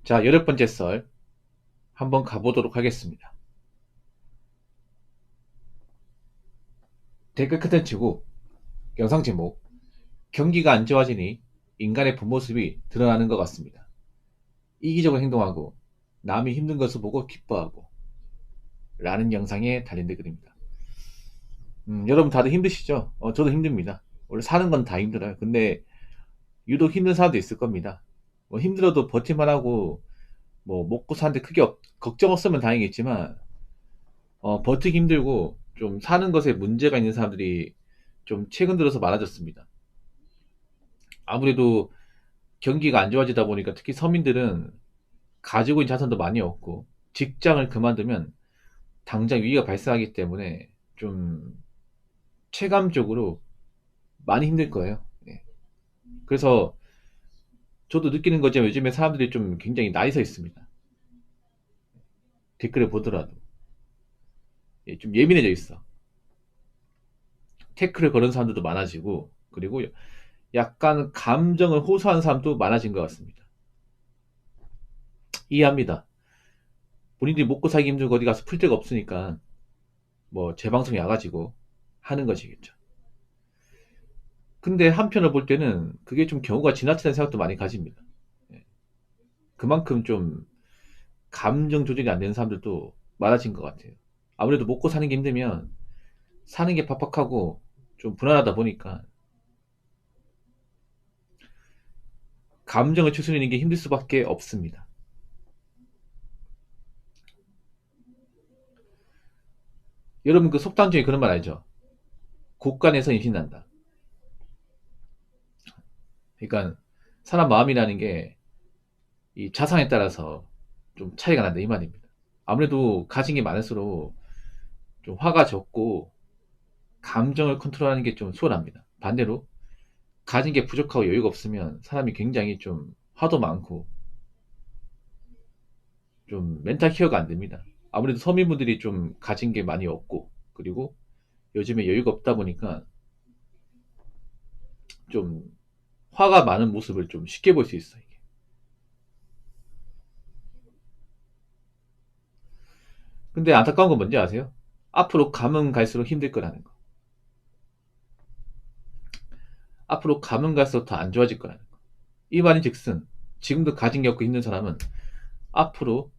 자, 10번째 썰 한번 가보도록 하겠습니다. 댓글 컨텐츠고 영상 제목 경기가 안 좋아지니 인간의 본 모습이 드러나는 것 같습니다. 이기적으로 행동하고 남이 힘든 것을 보고 기뻐하고 라는 영상에 달린 댓글입니다. 여러분 다들 힘드시죠? 저도 힘듭니다. 원래 사는 건 다 힘들어요. 근데 유독 힘든 사람도 있을 겁니다. 뭐 힘들어도 버틸만 하고 뭐 먹고 사는데 크게 걱정 없으면 다행이겠지만 버티기 힘들고 좀 사는 것에 문제가 있는 사람들이 좀 최근 들어서 많아졌습니다. 아무래도 경기가 안 좋아지다 보니까 특히 서민들은 가지고 있는 자산도 많이 없고 직장을 그만두면 당장 위기가 발생하기 때문에 좀 체감적으로 많이 힘들 거예요. 예. 그래서 저도 느끼는 거지만 요즘에 사람들이 좀 굉장히 나이 서 있습니다. 댓글을 보더라도 예, 좀 예민해져 있어. 태클을 거는 사람들도 많아지고 그리고 약간 감정을 호소하는 사람도 많아진 것 같습니다. 이해합니다. 본인들이 먹고 살기 힘들고 어디 가서 풀 데가 없으니까 뭐 재방송이 와가지고 하는 것이겠죠. 근데 한편으로 볼 때는 그게 좀 경우가 지나치다는 생각도 많이 가집니다. 예. 그만큼 좀 감정 조절이 안 되는 사람들도 많아진 것 같아요. 아무래도 먹고 사는 게 힘들면 사는 게 팍팍하고 좀 불안하다 보니까 감정을 추스리는 게 힘들 수밖에 없습니다. 여러분 그 속담 중에 그런 말 알죠? 곳간에서 임신난다. 그러니까 사람 마음이라는 게 이 자산에 따라서 좀 차이가 난다 이 말입니다. 아무래도 가진 게 많을수록 좀 화가 적고 감정을 컨트롤하는 게 좀 수월합니다. 반대로 가진 게 부족하고 여유가 없으면 사람이 굉장히 좀 화도 많고 좀 멘탈 케어가 안 됩니다. 아무래도 서민분들이 좀 가진 게 많이 없고 그리고 요즘에 여유가 없다 보니까 좀 화가 많은 모습을 좀 쉽게 볼 수 있어요. 이게. 근데 안타까운 건 뭔지 아세요? 앞으로 가면 갈수록 힘들 거라는 거. 앞으로 가면 갈수록 더 안 좋아질 거라는 거. 이 말인 즉슨 지금도 가진 게 없고 힘든 사람은 앞으로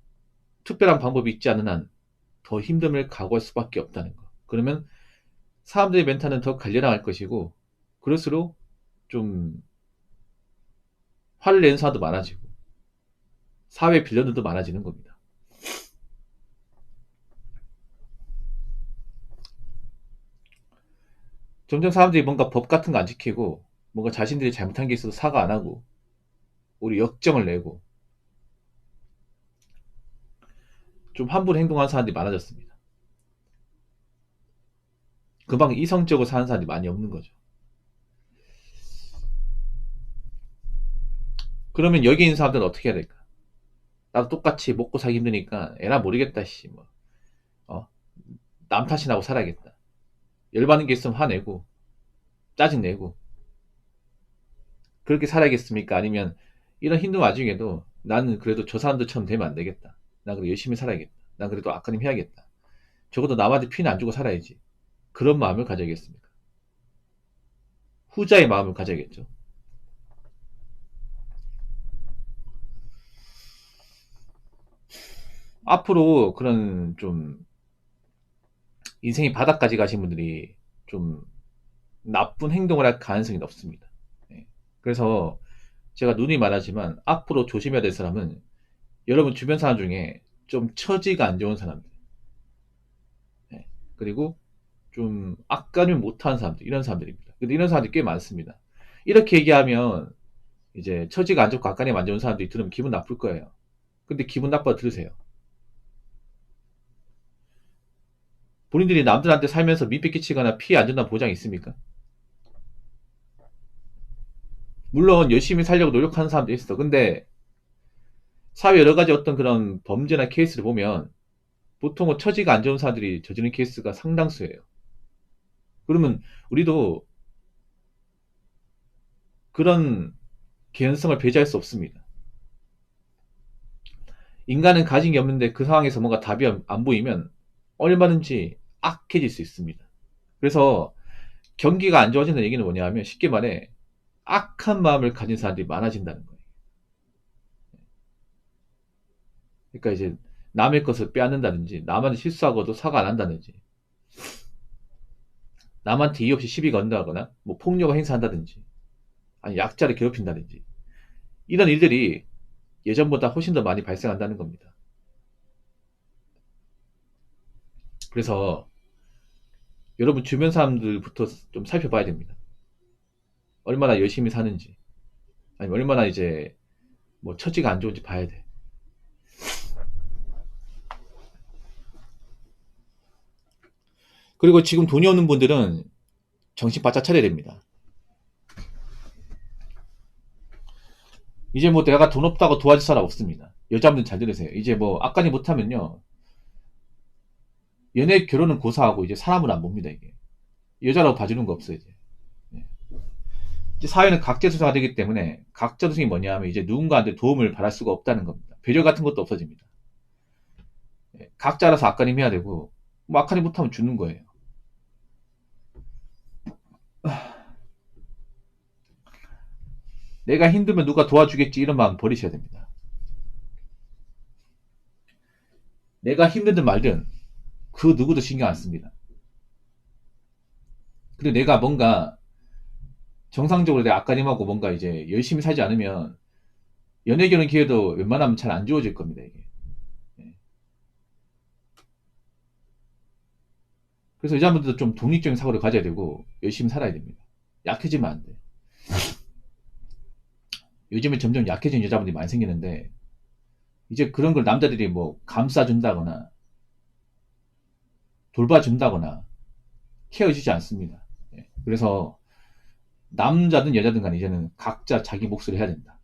특별한 방법이 있지 않은 한 더 힘듦을 각오할 수밖에 없다는 거. 그러면 사람들의 멘탈은 더 갈려나갈 것이고 그럴수록 좀 화를 내는 사람도 많아지고 사회 빌런들도 많아지는 겁니다. 점점 사람들이 뭔가 법 같은 거 안 지키고 뭔가 자신들이 잘못한 게 있어도 사과 안 하고 우리 역정을 내고 좀 함부로 행동하는 사람들이 많아졌습니다. 금방 이성적으로 사는 사람들이 많이 없는 거죠. 그러면 여기 있는 사람들은 어떻게 해야 될까? 나도 똑같이 먹고 살기 힘드니까 에라 모르겠다 씨 뭐. 어? 남 탓이나 하고 살아야겠다. 열받는 게 있으면 화내고 짜증내고 그렇게 살아야겠습니까? 아니면 이런 힘든 와중에도 나는 그래도 저 사람들처럼 되면 안 되겠다. 난 그래도 열심히 살아야겠다. 난 그래도 아까님 해야겠다. 적어도 남한테 피는 안 주고 살아야지. 그런 마음을 가져야겠습니까? 후자의 마음을 가져야겠죠. 앞으로 그런 좀 인생의 바닥까지 가신 분들이 좀 나쁜 행동을 할 가능성이 높습니다. 예. 그래서 제가 눈이 말하지만 앞으로 조심해야 될 사람은 여러분 주변 사람 중에 좀 처지가 안 좋은 사람들, 예. 그리고 좀 악간을 못하는 사람들, 이런 사람들입니다. 근데 이런 사람들이 꽤 많습니다. 이렇게 얘기하면 이제 처지가 안 좋고 악간에 안 좋은 사람들이 들으면 기분 나쁠 거예요. 근데 기분 나빠 들으세요. 본인들이 남들한테 살면서 민폐 끼치거나 피해 안 준다는 보장이 있습니까? 물론 열심히 살려고 노력하는 사람도 있어. 근데 사회 여러 가지 어떤 그런 범죄나 케이스를 보면 보통은 처지가 안 좋은 사람들이 저지른 케이스가 상당수예요. 그러면 우리도 그런 개연성을 배제할 수 없습니다. 인간은 가진 게 없는데 그 상황에서 뭔가 답이 안 보이면 얼마든지 악해질 수 있습니다. 그래서 경기가 안 좋아진다는 얘기는 뭐냐면 쉽게 말해 악한 마음을 가진 사람들이 많아진다는 거예요. 그러니까 이제 남의 것을 빼앗는다든지 남한테 실수하고도 사과 안 한다든지 남한테 이유 없이 시비 건다거나 뭐 폭력을 행사한다든지 아니 약자를 괴롭힌다든지 이런 일들이 예전보다 훨씬 더 많이 발생한다는 겁니다. 그래서 여러분 주변 사람들부터 좀 살펴봐야 됩니다. 얼마나 열심히 사는지 아니면 얼마나 이제 뭐 처지가 안 좋은지 봐야 돼. 그리고 지금 돈이 없는 분들은 정신 바짝 차려야 됩니다. 이제 뭐 내가 돈 없다고 도와줄 사람 없습니다. 여자분들 잘 들으세요. 이제 뭐 악간이 못하면요 연애 결혼은 고사하고 이제 사람을 안 봅니다. 이게 여자라고 봐주는 거 없어요. 예. 이제 사회는 각자소송화 되기 때문에 각자소송이 뭐냐 하면 이제 누군가한테 도움을 받을 수가 없다는 겁니다. 배려 같은 것도 없어집니다. 예. 각자 알아서 악간임 해야 되고 뭐 악간이 못하면 죽는 거예요. 내가 힘들면 누가 도와주겠지 이런 마음 버리셔야 됩니다. 내가 힘들든 말든 그 누구도 신경 안 씁니다. 그리고 내가 뭔가 정상적으로 내가 아까님하고 뭔가 이제 열심히 살지 않으면 연애 결혼 기회도 웬만하면 잘 안 주어질 겁니다. 이게. 예. 그래서 여자분들도 좀 독립적인 사고를 가져야 되고 열심히 살아야 됩니다. 약해지면 안 돼. 요즘에 점점 약해진 여자분들이 많이 생기는데 이제 그런 걸 남자들이 뭐 감싸준다거나 돌봐준다거나 케어해주지 않습니다. 예. 그래서 남자든 여자든 간에 이제는 각자 자기 몫을 해야 된다.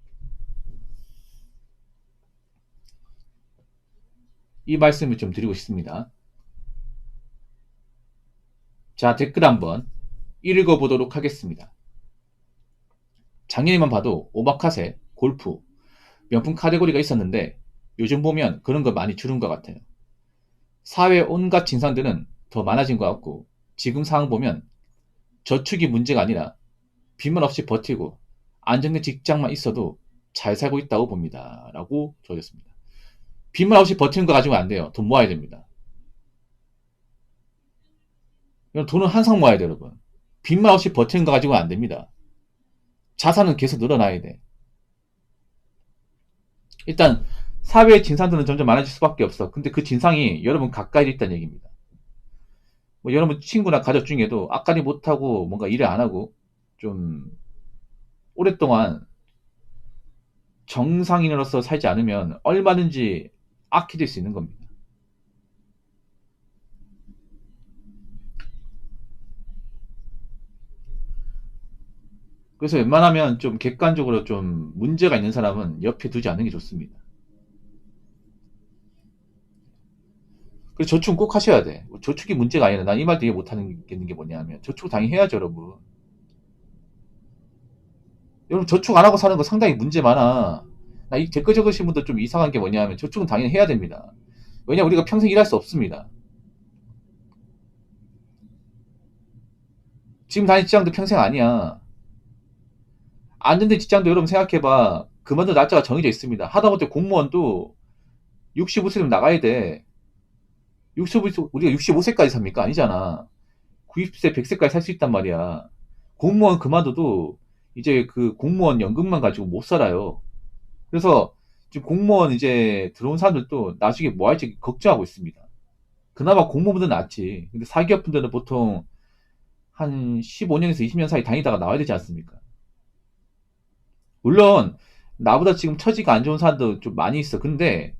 이 말씀을 좀 드리고 싶습니다. 자, 댓글 한번 읽어보도록 하겠습니다. 작년에만 봐도 오마카세, 골프, 명품 카테고리가 있었는데 요즘 보면 그런 거 많이 줄은 것 같아요. 사회 온갖 진상들은 더 많아진 것 같고 지금 상황 보면 저축이 문제가 아니라 빚만 없이 버티고 안정된 직장만 있어도 잘 살고 있다고 봅니다. 라고 적었습니다. 빚만 없이 버티는 거 가지고 안 돼요. 돈 모아야 됩니다. 돈은 항상 모아야 돼요, 여러분. 빚만 없이 버티는 거 가지고는 안 됩니다. 자산은 계속 늘어나야 돼. 일단 사회의 진상들은 점점 많아질 수밖에 없어. 근데 그 진상이 여러분 가까이 있다는 얘기입니다. 뭐 여러분 친구나 가족 중에도 악간이 못하고 뭔가 일을 안 하고 좀 오랫동안 정상인으로서 살지 않으면 얼마든지 악해질 수 있는 겁니다. 그래서 웬만하면 좀 객관적으로 좀 문제가 있는 사람은 옆에 두지 않는 게 좋습니다. 그래서 저축은 꼭 하셔야 돼. 저축이 문제가 아니라 난 이 말 되게 못하는 게 뭐냐면 저축 당연히 해야죠, 여러분. 여러분 저축 안 하고 사는 거 상당히 문제 많아. 나 이 댓글 적으신 분들 좀 이상한 게 뭐냐면 저축은 당연히 해야 됩니다. 왜냐면 우리가 평생 일할 수 없습니다. 지금 다니는 직장도 평생 아니야. 안정된 직장도 여러분 생각해봐. 그만둔 날짜가 정해져 있습니다. 하다못해 공무원도 65세 되면 나가야 돼. 65세, 우리가 65세까지 삽니까? 아니잖아. 90세, 100세까지 살 수 있단 말이야. 공무원 그만둬도 이제 그 공무원 연금만 가지고 못 살아요. 그래서 지금 공무원 이제 들어온 사람들도 나중에 뭐 할지 걱정하고 있습니다. 그나마 공무원분들은 낫지. 근데 사기업분들은 보통 한 15년에서 20년 사이 다니다가 나와야 되지 않습니까? 물론 나보다 지금 처지가 안 좋은 사람도 좀 많이 있어. 근데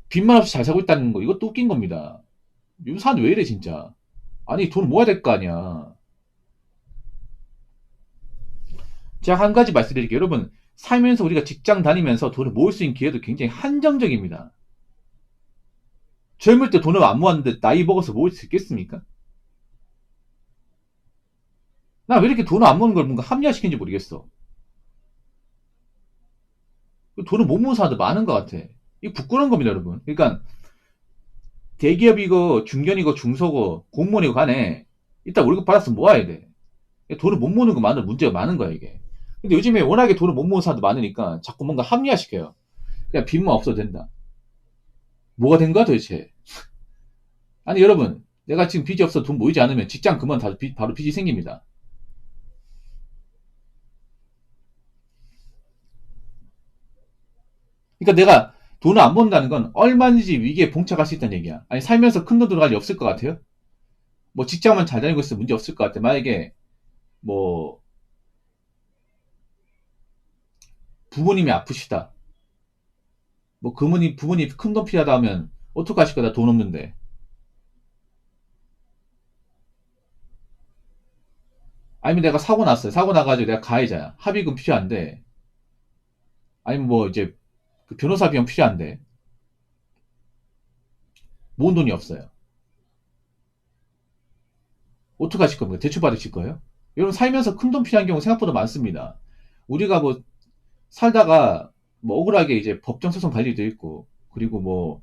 빚만 없이 잘 살고 있다는 거 이것도 웃긴 겁니다. 요즘 사람 왜 이래 진짜. 아니 돈 모아야 될 거 아니야. 제가 한 가지 말씀드릴게요. 여러분 살면서 우리가 직장 다니면서 돈을 모을 수 있는 기회도 굉장히 한정적입니다. 젊을 때 돈을 안 모았는데 나이 먹어서 모을 수 있겠습니까? 나 왜 이렇게 돈을 안 모는 걸 뭔가 합리화시키는지 모르겠어. 돈을 못 모은 사람들 많은 것 같아. 이거 부끄러운 겁니다, 여러분. 그러니까 대기업이고 중견이고 중소고 공무원이고 간에 일단 월급 받았으면 모아야 돼. 돈을 못 모으는 것만으로 문제가 많은 거야, 이게. 근데 요즘에 워낙에 돈을 못 모으는 사람도 많으니까 자꾸 뭔가 합리화시켜요. 그냥 빚만 없어도 된다. 뭐가 된 거야, 도대체? 아니, 여러분, 내가 지금 빚이 없어 돈 모이지 않으면 직장 그만 바로 빚이 생깁니다. 그러니까 내가 돈을 안 번다는 건 얼마든지 위기에 봉착할 수 있다는 얘기야. 아니, 살면서 큰 돈 들어갈 일 없을 것 같아요? 뭐 직장만 잘 다니고 있으면 문제 없을 것 같아. 만약에 뭐 부모님이 아프시다. 뭐 부모님 큰 돈 필요하다 하면 어떡하실 거야? 나 돈 없는데. 아니면 내가 사고 났어요. 사고 나가지고 내가 가해자야. 합의금 필요한데. 아니면 뭐 이제 그 변호사 비용 필요한데. 모은 돈이 없어요. 어떡하실 겁니까? 대출 받으실 거예요? 여러분 살면서 큰 돈 필요한 경우 생각보다 많습니다. 우리가 뭐 살다가 뭐 억울하게 이제 법정 소송 갈 일도 있고 그리고 뭐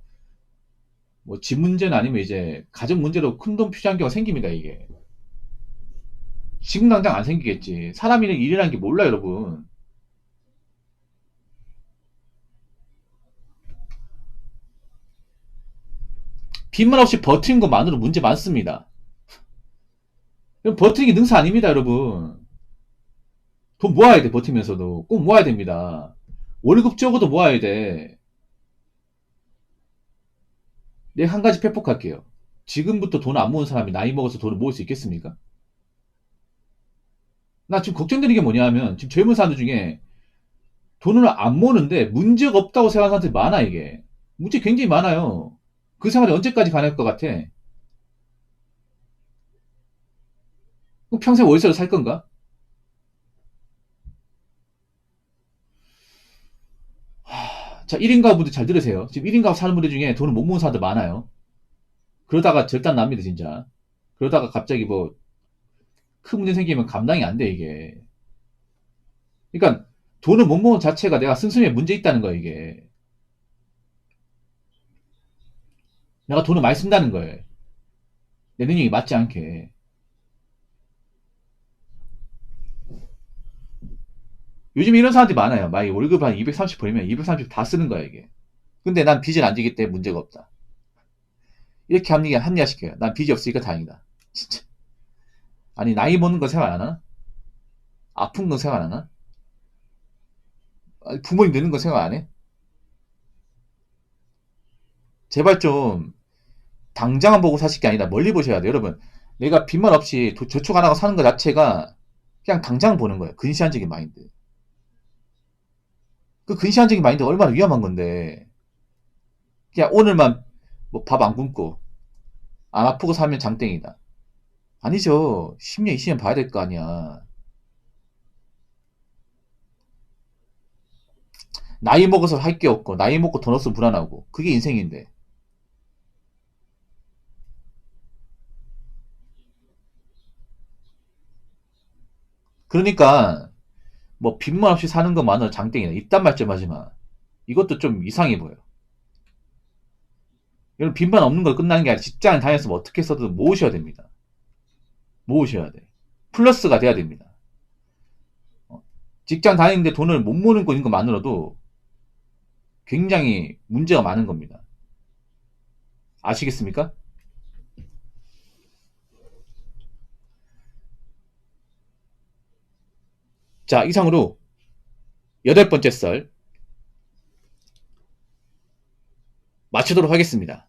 집 문제는 아니면 이제 가정 문제로 큰 돈 필요한 경우가 생깁니다, 이게. 지금 당장 안 생기겠지. 사람이 일이라는 게 몰라, 여러분. 빚만 없이 버티는 것만으로 문제 많습니다. 버티는 게 능사 아닙니다, 여러분. 돈 모아야 돼, 버티면서도. 꼭 모아야 됩니다. 월급 적어도 모아야 돼. 내가 한 가지 팩폭할게요. 지금부터 돈 안 모은 사람이 나이 먹어서 돈을 모을 수 있겠습니까? 나 지금 걱정되는 게 뭐냐 하면, 지금 젊은 사람들 중에 돈을 안 모으는데 문제가 없다고 생각하는 사람들이 많아, 이게. 문제 굉장히 많아요. 그 생활이 언제까지 가능할 것 같아? 그럼 평생 월세로 살 건가? 자, 1인 가구분들 잘 들으세요. 지금 1인 가구 사는 분들 중에 돈을 못 모은 사람들 많아요. 그러다가 절단 납니다, 진짜. 그러다가 갑자기 뭐 큰 문제 생기면 감당이 안 돼, 이게. 그러니까 돈을 못 모은 자체가 내가 씀씀이에 문제 있다는 거야, 이게. 내가 돈을 많이 쓴다는 거예요. 내 능력이 맞지 않게. 요즘 이런 사람들이 많아요. 만약에 월급 한 230 벌면 230 다 쓰는 거야, 이게. 근데 난 빚을 안 지기 때문에 문제가 없다. 이렇게 합리화시켜요. 난 빚이 없으니까 다행이다. 진짜. 아니, 나이 먹는 거 생각 안 하나? 아픈 건 생각 안 하나? 아니, 부모님 늙는 거 생각 안 해? 제발 좀 당장만 보고 사실 게 아니라 멀리 보셔야 돼요. 여러분, 내가 빚만 없이 저축 안 하고 사는 것 자체가 그냥 당장 보는 거예요. 근시안적인 마인드. 그 근시안적인 마인드가 얼마나 위험한 건데, 그냥 오늘만 뭐 밥 안 굶고 안 아프고 살면 장땡이다. 아니죠. 10년, 20년 봐야 될 거 아니야. 나이 먹어서 할 게 없고, 나이 먹고 돈 없으면 불안하고. 그게 인생인데. 그러니까, 뭐 빚만 없이 사는 것만으로 장땡이다. 이딴 말 좀 하지 마. 이것도 좀 이상해 보여. 여러분, 빚만 없는 걸 끝나는 게 아니라 직장을 다녔으면 어떻게 해서든 모으셔야 됩니다. 모으셔야 돼. 플러스가 돼야 됩니다. 직장 다니는데 돈을 못 모으는 거인 것만으로도 굉장히 문제가 많은 겁니다. 아시겠습니까? 자, 이상으로 8번째 썰 마치도록 하겠습니다.